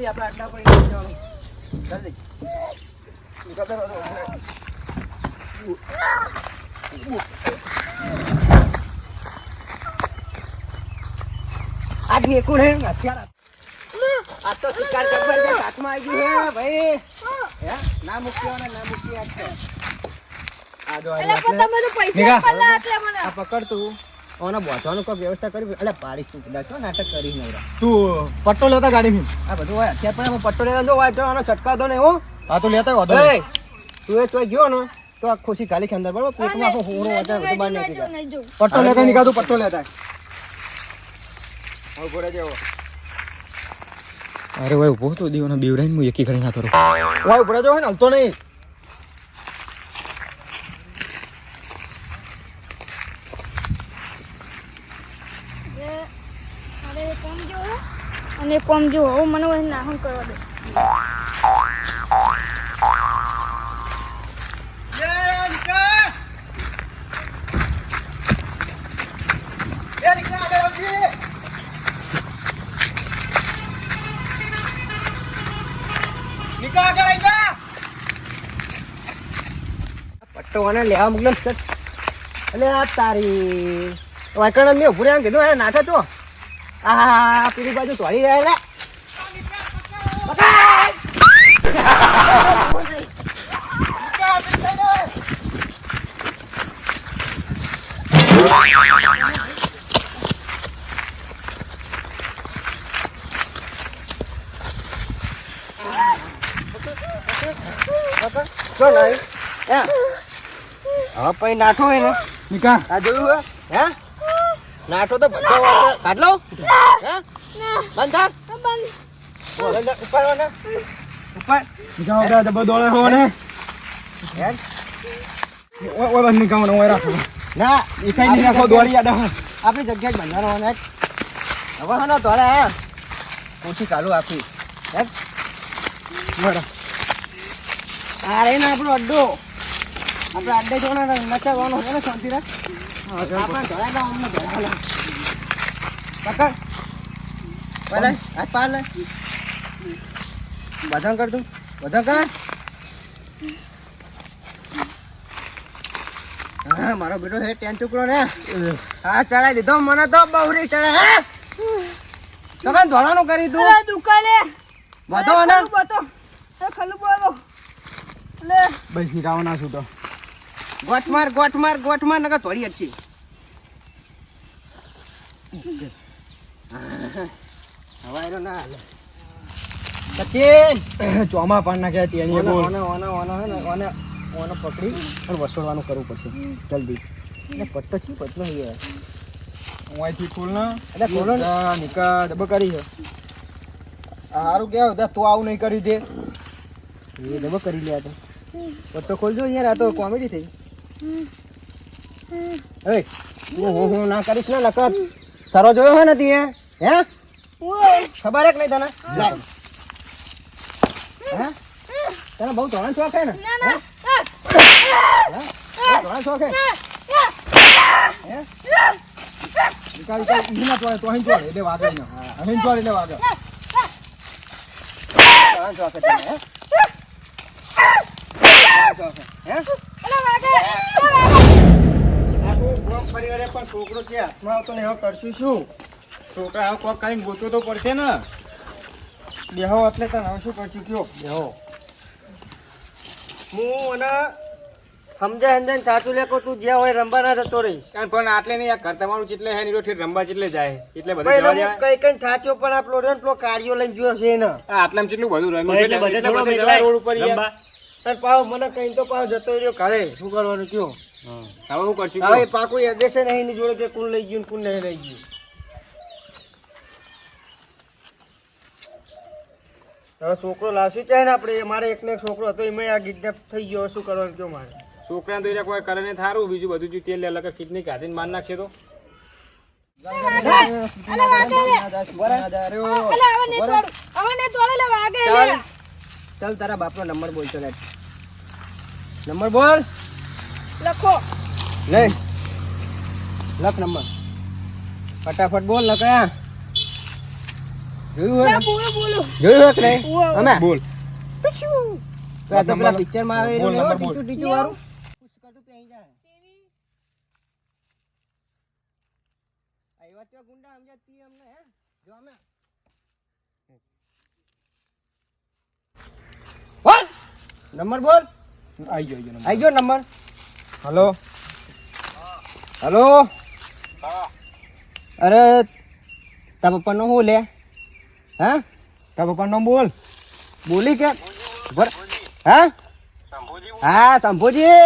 આપણે આટલા પર જવાનું જલ્દી આજ મેકું હે અત્યારે આ તો શિકાર જબર છે હાથમાં આવી ગયું હે ભાઈ હે ના મૂક્યો ને ના મૂકી આજ તો આ જો એટલે પણ તમે તો પૈસા પલ્લા એટલે મને આ પકડ તું ઓનો બોચવાનું કોઈ વ્યવસ્થા કરી એટલે પાડી તું કદાચ નાટક કરી નવરા તું પટ્ટો લેતા ગાડી આ બધું હોય અત્યારે પણ અમે પટ્ટો લેતા જો વાય જો આનો છટકા દો ને હો હા તો લેતા વધો તું એ ચોઈ ગયો ને તો આ ખુશી ખાલી છે અંદર બરોબર પેટમાં આખો હોરો હતા બધું બહાર નીકળી જાય પટ્ટો લેતા નીકાળું પટ્ટો લેતા હવે ઘોડે જેવો અરે ભાઈ ઉભો તો દીવાનો બેવરાઈને હું એકી કરીને આતો રહું વાય ઘોડે જેવો ને હલતો નહીં અને કોમ જો મને વહી નાહન કરવા દે પટ્ટો અને લેવા મોકલો એટલે આ તારી વાકણ મેં ઉભું રહ્યા કીધું નાટક તો આ પેલી બાજુ તોડી રહ્યા હવે પછી નાઠો હોય ને નિકા આ જોયું હે નાઠો તો બધા કાઢ લો હે બંધ થા ઉપર ને ઉપર નિકા ઓડા જબર દોડે હો ને હે ઓય બસ નિકા મને ઓય રાખો ના ઈ સાઈડ ની રાખો દોડી આડા આપણી જગ્યા જ બંધારો ને હવે હનો દોડે હે ઓછી ચાલુ આપી હે બરાબર આ રે ને આપણો અડ્ડો આપણે અડ્ડે જોને નચાવવાનો છે ને શાંતિ રાખ આપણે ધોળા ના અમને ધોળા પકડ પહેલા હાથ પાર લે બધા કર તું બધા કર હા મારો બેટો હે ટેન ચુકડો ને હા ચડાઈ દીધો મને તો બહુરી ચડે હે તો કઈ ધોળાનું કરી તું દુકાને બધો ને બતો ખલું બોલો લે બસ નિકાઓ ના છૂટો ગોઠ માર નકર થોડી અટકી હવાયરો ના હાલે સચિન ચોમા પાન નાખ્યા તેણીએ બોલ ઓને પકડી અને વસોડવાનું કરવું પડશે જલ્દી એટલે પટ્ટો છે પટલો યાર ઓયથી ખોલ ના એટલે ખોલો ને નિકા ડબ કરી છે હારું કેવ દા તું આવું નહીં કરી દે એ ડબો કરી લે તો પટ્ટો ખોલજો યાર આ તો કોમેડી થઈ એ હું ના કરીશ ને નકર તારો જોયો હોય નથી હે ખબર એક નહીં તને લાય હે તને બહુ ધોરણ શોખ હે ને ધોરણ શોખ હે નિકા નિકા ઈ ના તોય તો અહીં ચોડે એટલે વાગે ન અહીં ચોડે એટલે વાગે ધોરણ શોખ હે તને હે પરિવારે પણ છોકરો છે હાથમાં આવતો ને હવે કરશું શું છોકરા આવ કોક કરીને ગોતો તો પડશે ને બેહો એટલે તને હવે શું કરશું કયો બેહો હું અને સમજાય સાચું લેકો તું જ્યાં હોય રમવા ના જતો રહીશ કારણ પણ આટલે નહીં આ ઘર તમારું ચેટલે હે નીરો ઠેર રંબા ચેટલે જાય એટલે બધે ભાઈ જવા હું જાય કઈ થાચ્યો પણ આપણો રહ્યો ને પેલો કાર્યો લઈને જોયો છે ને આટલામાં ચેટલું બધું રમ્યું એટલે બધે જવા રોડ ઉપર યાર અને પાવ મને કઈ તો પાવ જતો રહ્યો ઘરે શું કરવાનું કયો હવે હું કરશું હવે પાકું એડ્રેસ નહીં એની જોડે કે કોણ લઈ ગયું ને કોણ નહીં લઈ ગયું હવે છોકરો લાવશું ચાહે ને આપણે મારે એકને એક છોકરો હતો એમાં આ કિડનેપ થઈ ગયો શું કરવાનું કયો મારે છોકરાને તો કોઈ કરે ને થારું બીજું બધું જો તેલ લે લગર કિડની કાઢીને માર નાખશે તો ચાલ તારા બાપનો નંબર બોલ ચાલ નંબર બોલ લખો લે લખ નંબર ફટાફટ બોલ લખ જોયું હોય લે ને? બોલો બોલો જોયું હોય કે નહીં? ઉવ્વ. અમે બોલ તો આ તો પેલા નંબર- પિક્ચર માં આવે બોલ, એનું નંબર ટીચું બોલ. ટીચું વાળું આવ્યા ત્યાં ગુંડા સમજ્યા તી અમને હે જો અમે બોલ નંબર બોલ આઈ ગયો નંબર. આઈ ગયો નંબર હલો હલો અરે તા પપ્પા નો હું લે હા તારા પપ્પાનું નામ બોલ બોલી કે હા હા શંભુજી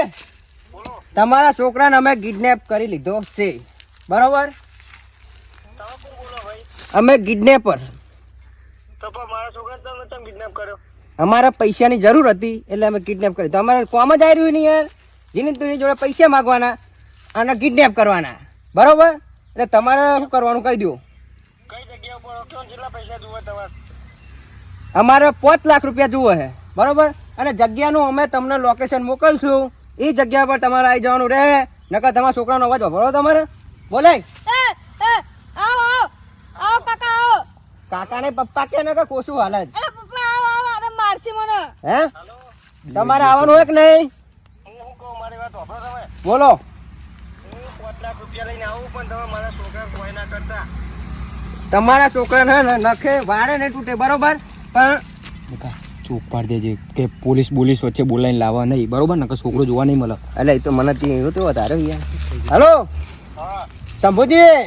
તમારા છોકરાને અમે કિડનેપ કરી લીધો છે બરોબર અમે કિડનેપર અમારા પૈસાની જરૂર હતી એટલે અમે કિડનેપ કરી તો અમારે કોમ જ આવી રહ્યું નહીં યાર જેની તેની જોડે પૈસા માગવાના અને કિડનેપ કરવાના બરોબર એટલે તમારે શું કરવાનું કહી દો અમારે 5 લાખ રૂપિયા જુઓ છે બરોબર અને જગ્યાનું અમે તમને લોકેશન મોકલશું એ જગ્યા પર તમારે આવી જવાનું રહે નકર તમારા છોકરાનો અવાજ ભરો તમારે બોલાય આવો આવો આવો કાકા આવો કાકાને પપ્પા કે નકર કોશું હાલત અરે પપ્પા આવો આવો અરે મારસી મને હે તમારે આવવાનું હોય કે નહીં બોલો તમારા છોકરાને હે ને નખે વાળે ને તૂટે બરોબર પણ ચૂપ પાડી દેજે કે પોલીસ વચ્ચે બોલાઈને લાવવા નહીં બરોબર ને કે છોકરો જોવા નહીં મળે એટલે એ તો મને એવું તો વધારે યાર હલો શંભુજી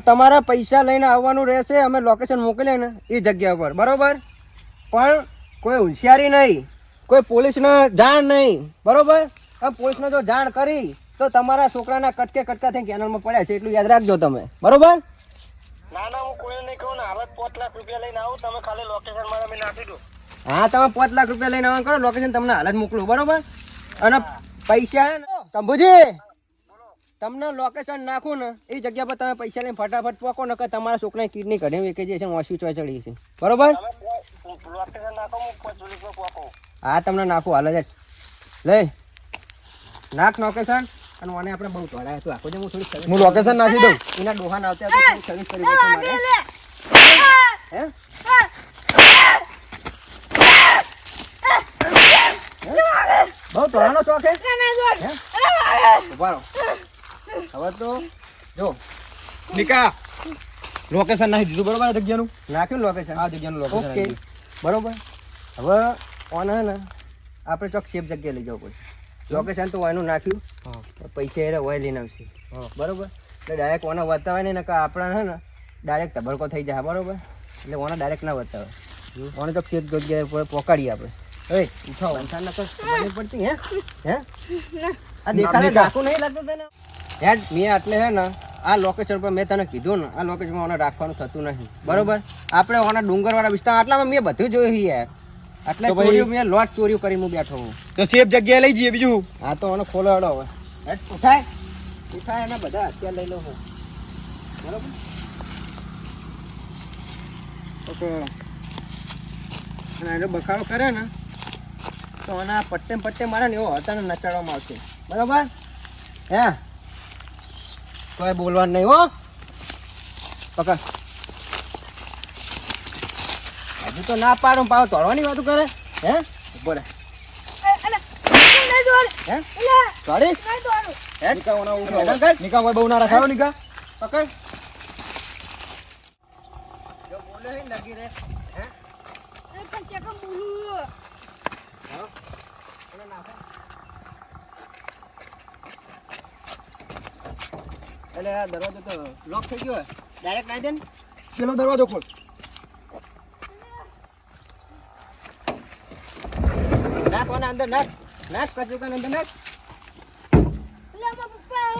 તમારા પૈસા લઈને આવવાનું રહેશે અમે લોકેશન મોકલીએ ને એ જગ્યા પર બરોબર પણ કોઈ હોશિયારી નહીં કોઈ પોલીસને જાણ નહીં બરોબર પોલીસને જો જાણ કરી તો તમારા છોકરાના કટકે કટકા થઈને કેનલમાં પડ્યા છે એટલું યાદ રાખજો તમે બરોબર હા તમે 5 લાખ રૂપિયા લઈને આવવાનું કરો લોકેશન તમને હાલ જ મોકલું બરોબર અને પૈસા હે ને શંભુજી તમને લોકેશન નાખું ને એ જગ્યા પર તમે પૈસા લઈને ફટાફટ પહોંચો ને કે તમારા છોકરાની કિડની કઢી વેચી છે હોસ્પિટલ ચડી છે બરોબર હા તમને નાખું હાલ જ લઈ નાખ લોકેશન અને મને આપણે બહુ તોડાય તો આખો જે હું થોડી હું લોકેશન નાખી દઉં એના ડોહા ના આવતા થોડી સર્વિસ કરી દેશે મારે હે બહુ તોડાનો શોખ હે ઉભા રહો હવે તો જો નિકા લોકેશન નાખી દીધું બરોબર આ જગ્યાનું નાખ્યું લોકેશન આ જગ્યાનું લોકેશન ઓકે બરોબર હવે ઓન હે ને આપણે ચોક સેફ જગ્યાએ લઈ જવું પડશે લોકેશન તો એનું નાખ્યું પૈસા એને હોય લઈને આવશે બરોબર એટલે ડાયરેક્ટ ઓને બતાવે નહીં ને કે આપણા હે ને ડાયરેક્ટ ધબડકો થઈ જાય બરોબર એટલે ઓને ડાયરેક્ટ ના બતાવે ઓને તો ખેત જગ્યાએ પર પકડીએ આપણે એ ઉઠાવો અંસાર નકર ખબર પડતી હે હે આ દેખાડે ડાકુ નહીં લાગતો તને હેડ મેં એટલે હે ને આ લોકેશન પર મેં તને કીધું ને આ લોકેશનમાં ઓને રાખવાનું થતું નહીં બરોબર આપણે ઓના ડુંગરવાળા વિસ્તાર આટલામાં મેં બધું જોયું યાર એટલે તો ભાઈ- ચોરીઓ મેં લોટ ચોરીઓ કરીને હું બેઠો હું તો સેફ જગ્યાએ લઈ જઈએ બીજું હા તો ઓને ખોલો હેડો હવે હેડ ઉઠાય ઉઠાય એના બધા અત્યારે લઈ લો હું બરોબર ઓકે અને એને બખાડો કરે ને તો આના પટ્ટે મારે ને એવો હતા ને નચાડવામાં આવશે બરોબર હે કોઈ બોલવાનું નહીં હો પકડ હજુ તો ના પાડું પાવ તોડવાની વાતું કરે હે ઉભો રહે હે તોડી હે નિકા ઓના ઉપર મેદાન કર. નિકા કોઈ બહુ ના રખાયો નિકા પકડ જો બોલે હે લગી રે હે એને નાખો એટલે આ દરવાજો તો લોક થઈ ગયો ડાયરેક્ટ નાઈ દે ને પેલો દરવાજો ખોલ નાખ કોના અંદર નાખ નાખ કચું કાન અંદર નાખ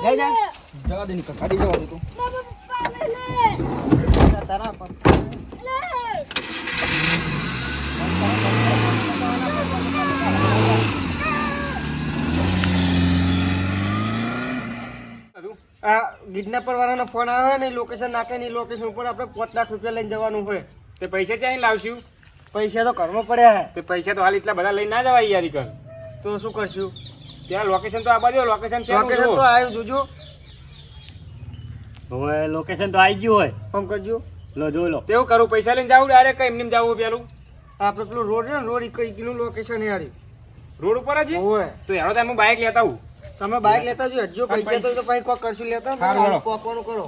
લઈ જા જવા દે નિકા ગાડી જવા દે તું તારા પર આ કિડનેપર વાળાનો ફોન આવે ને લોકેશન નાખે ને લોકેશન ઉપર આપણે 5 લાખ રૂપિયા લઈને જવાનું હોય તે પૈસા ક્યાંય લાવશું પૈસા તો ઘરમાં પડ્યા હે તે પૈસા તો હાલ એટલા બધા લઈને ના જવાય યાર કર તો શું કરશું ત્યાં લોકેશન તો આ બાજુ લોકેશન છે લોકેશન તો આવ્યું જોજો હવે લોકેશન તો આવી ગયું હોય. ફોન કરજો. લો જોઈ લો. તેવું કરું પૈસા લઈને જાવું ડાયરેક્ટ એમને જાવું પેલું આપણે પેલું રોડ છે ને રોડ કઈ કિલો લોકેશન યાર રોડ ઉપર જ છે? ઓય તો હેડો તાર હું બાઇક લેતા આવું. તમે બાઇક લેતા જો હજુ પૈસા તો પછી કોક કરશું લેતા ને હારું, હારું. પોકવાનું કરો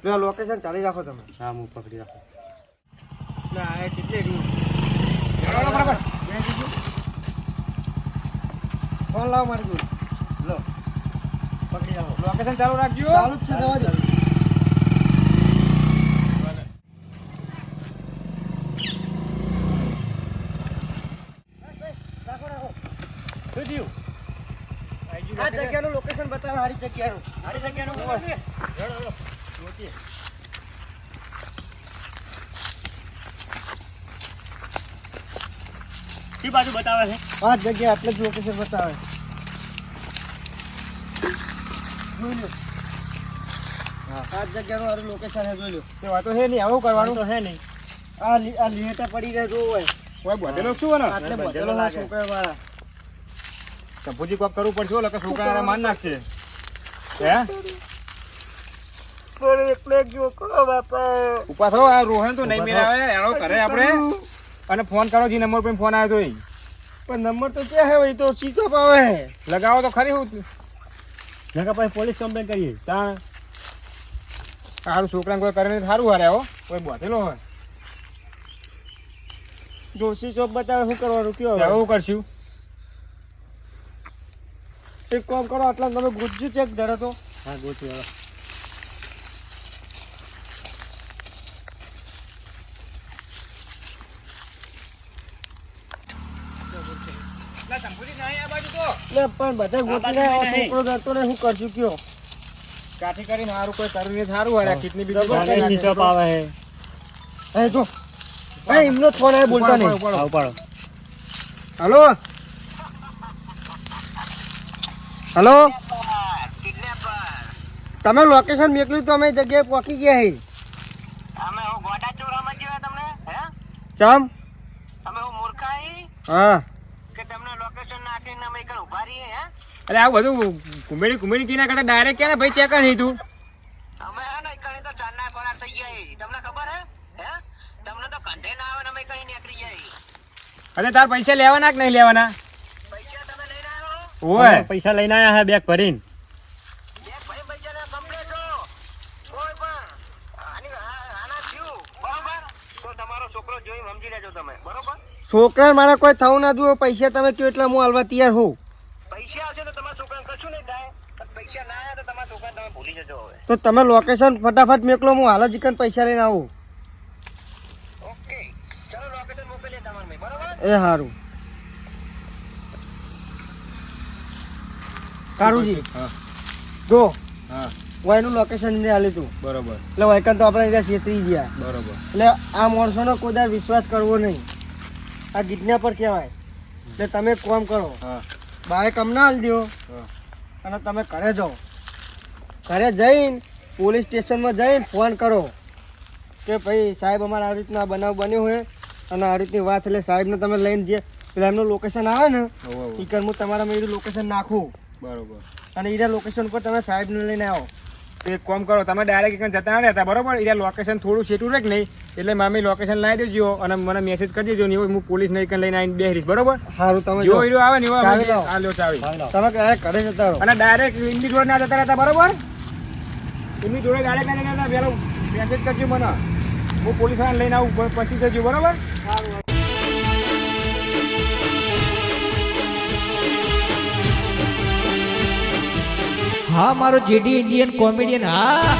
પેલા લોકેશન ચાલી રાખો તમે હા હું પકડી રાખો. એટલે આ કેટલી રહ્યું હેડો, હેડો, બરાબર. ફોન લાવો મારી જોડે. લો પકડી રાખો. લોકેશન ચાલુ રાખજો. ચાલુ જ છે દવા દો રાખો રાખો શું થયું? આ જગ્યાનું લોકેશન બતાવે સારી જગ્યાનું સારી જગ્યાનું ઓય. છે. હેડો, હેડો. ગોતીએ. શી બાજુ બતાવે છે? આ જગ્યા એટલે જ લોકેશન બતાવે જોઈ લો આ જગ્યાનું સારું લોકેશન છે જોઈ લો તે વાતો છે નહીં આવું કરવાનું તો હે નહીં. આ લીટા પડી રહે જો હોય કોઈ બધેલો શું હોય ને આટલે બધેલો બધેલો લાગે. છોકરા વાળા શંભુજી કોક કરવું પડશે એટલે છોકરા માન નાખશે હે પણ એટલે જો કરો બાપા ઉપા થો આ રોહન તો નહીં મેળાવે એનો કરે આપણે અને ફોન કરો જે નંબર પર ફોન આવ્યો તો ઈ. પણ નંબર તો છે હે તો સ્વિચ ઓફ આવે લગાવો તો ખરી હું નકર પછી પોલીસ કમ્પ્લેન કરીએ. તાણ સારું છોકરાને કોઈ કરે નહીં સારું હારે હો કોઈ બોધેલો હોય જો સ્વિચ ઓફ બતાવે શું કરવાનું કયો હવે એવું કરશું એક કામ કરો આટલા તમે ગુજ્જુ ચેક જરા તો હા ગોતી હવે. શંભુજી નહીં આ બાજુ તો એટલે પણ બધા ગોતી રહ્યા બાજુ નહીં. છોકરો ડરતો ને શું કરશું કયો કાઠી કરીને સારું કોઈ કરે નહીં સારું હારે કેટલી બીજી બરાબર. કોલેજની શોપ આવે છે. હે જો હે એમનો ફોન આવે બોલતા નહીં હા, ઉપાડો. હલો હલો તમે લોકેશન મોકલ્યું તો અમે એ જગ્યાએ પહોંચી ગયા હી અમે હું ગોડા ચોરામાં જેવા તમને હે ચમ અમે હું મૂર્ખાઈ હા કે તમને લોકેશન નાખીને અમે ఇక్కడ ઉભા રહીએ હે અરે આ બધું કુંબેડી કીના કરતા ડાયરેક્ટ કે ને ભાઈ ચેક નહીં તું અમે હે ને કઈ તો ચાંદના કોરા થઈ ગયા તમને ખબર હે તમને તો કંધે ના આવે ને અમે કઈ નીકળી જાય અરે તાર પૈસા લેવાના કે નહીં લેવાના પૈસા તમે લઈને આવ્યો ઓય અમે પૈસા લઈને આવ્યા છે બેગ ભરીને. એક ભાઈ પૈસા કમ્પ્લેટ હો કોઈ પણ આના થયું બરોબર તો તમારો છોકરો જોઈ સમજી લેજો તમે બરોબર છોકરા મારા કોઈ થવું ના જુઓ પૈસા તમે કયો એટલે હું હાલવા તૈયાર હોઉં પૈસા આવશે તો તમારા છોકરાને કશું નહીં થાય પણ પૈસા ના આવ્યા તો તમારા છોકરાને તમે ભૂલી જજો હવે તો તમે લોકેશન ફટાફટ મોકલો હું હાલ જ ઈકન પૈસા લઈને આવું ઓકે ચલો લોકેશન મોકલીએ તમારે મેં બરોબર એ સારું કારુજી હા જો હા વાયનું લોકેશન ને આલ્યું તું બરોબર એટલે વાયકન તો આપણે અહીંયા છેતરી ગયા બરોબર એટલે આ માણસોનો કોઈ દાડ વિશ્વાસ કરવો નહીં આ ગીતના પર કહેવાય એટલે તમે એક કામ કરો હા બાઈક અમને હાલ દો હા અને તમે ઘરે જાઓ ઘરે જઈને પોલીસ સ્ટેશનમાં જઈને ફોન કરો કે ભાઈ સાહેબ અમારે આવી રીતના બનાવ બન્યો હોય અને આ રીતની વાત એટલે સાહેબને તમે લઈને જે પેલા એમનું લોકેશન આવે ને હોવ ઈકન હું તમારા મેળું લોકેશન નાખું બરોબર અને એના લોકેશન પર તમે સાહેબને લઈને આવો તો એક કામ કરો તમે ડાયરેક્ટ એક જતા ના રહેતા બરોબર એ લોકેશન થોડું સેટું રહે કે નહીં એટલે મામી લોકેશન લાવી દેજો અને મને મેસેજ કરી દેજો ને હું પોલીસ નહીં લઈને આવીને બેહરીશ બરોબર સારું તમે જો જો હીરો આવે ને એવો અમે ચાવી લાવો. આ લ્યો ચાવી તમે ઘરે જતા રહો અને ડાયરેક્ટ ઇન્ડી જોડે ના જતા રહેતા બરોબર એમની જોડે ડાયરેક્ટ ના જતા પેલો મેસેજ કરજો મને હું પોલીસ વાળાને લઈને આવું પછી જજો બરોબર હા મારો જેડી ઇન્ડિયન કોમેડિયન હા